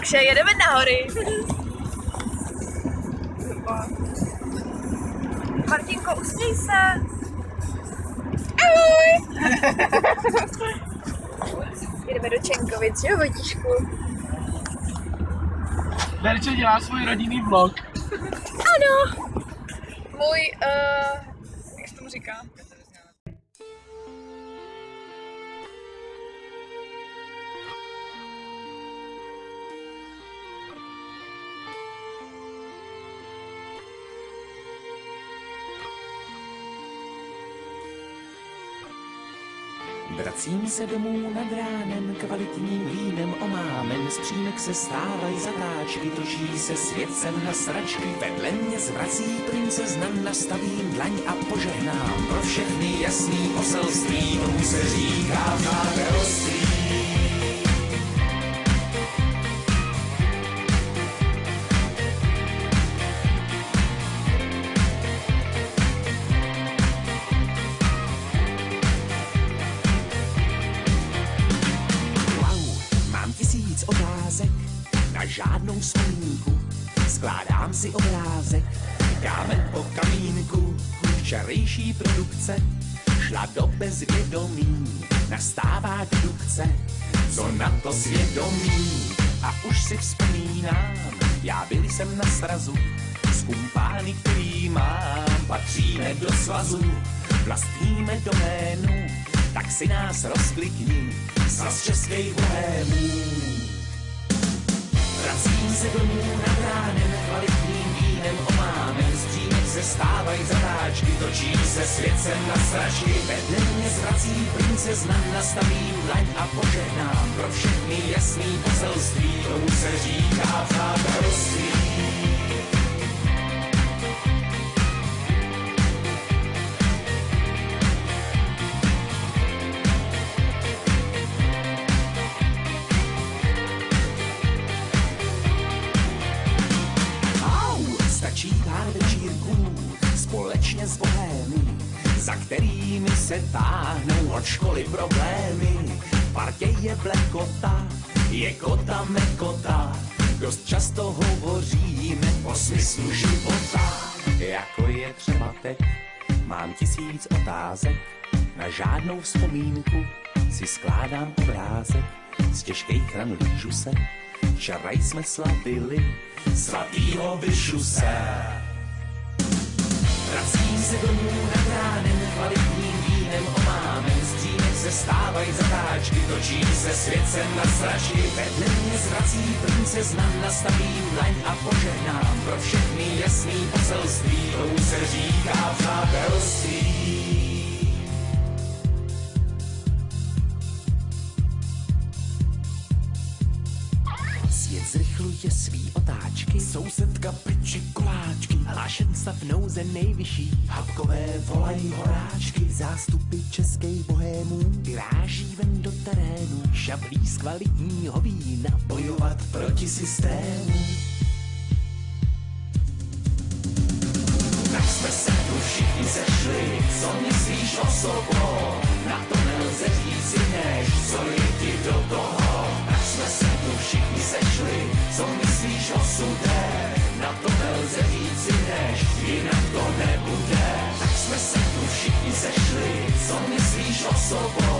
Takže jedeme na hory. Martinko, usměj se. Ahoj. Jedeme do Čenkovic, jo, Vojtíšku? Verče dělá svůj rodinný vlog. Ano. Můj, jak se tomu říká? Vracím se domů nad ránem, kvalitním vínem omámen, z přímek se stávají zatáčky, točí se svět sem na sračky, vedle mě zvrací princezna, nastavím dlaň a požehnám, pro všechny jasný poselství, tomu se říká přátelství. Otázek na žádnou vzpomínku, skládám si obrázek, kámen po kamínku, včerejší produkce šla do bezvědomí, nastává dedukce, co na to svědomí. A už si vzpomínám, já byl jsem na srazu, s kumpány, který mám, patříme do svazu, vlastníme doménu, tak si nás rozklikni, svaz českých bohémů. Vracím se domů nad ránem, kvalitním vínem omámen, z přímek se stávají zatáčky, točí se svět sem na sračky, vedle mě zvrací princezna, nastavím dlaň a požehnám, pro všechny jasný poselství, tomu se říká přátelství. Stačí pár večírků společně s bohémy, za kterými se táhnou od školy problémy. V partě je blekota, je kota mekota, dost často hovoříme o smyslu života. Jako je třeba teď, mám 1000 otázek, na žádnou vzpomínku si skládám obrázek, z těžkých ran lížu se, včera jsme slavili svatýho Vyšuse. Vracím se domů nad ránem, kvalitním vínem omámen, z přímek se stávají zatáčky, točí se svět sem na sračky, vedle mě zvrací princezna, nastavím dlaň a požehnám, pro všechny jasný poselství, tomu se říká přátelství. Svět zrychluje svý otáčky, sousedka peči koláčky, hlášenca v nouze nejvyšší, habkové volají horáčky, zástupy českých bohémů vyráží ven do terénu, šablí z kvalitního vína, bojovat proti systému. Tak jsme se tu všichni sešli, co myslíš o sobou, na to nelze říct než co je ti do toho. Tak jsme se tu všichni sešli, co myslíš o sudé, na to nelze říct než jinak to nebude. Tak jsme se tu všichni sešli, co myslíš o sobou,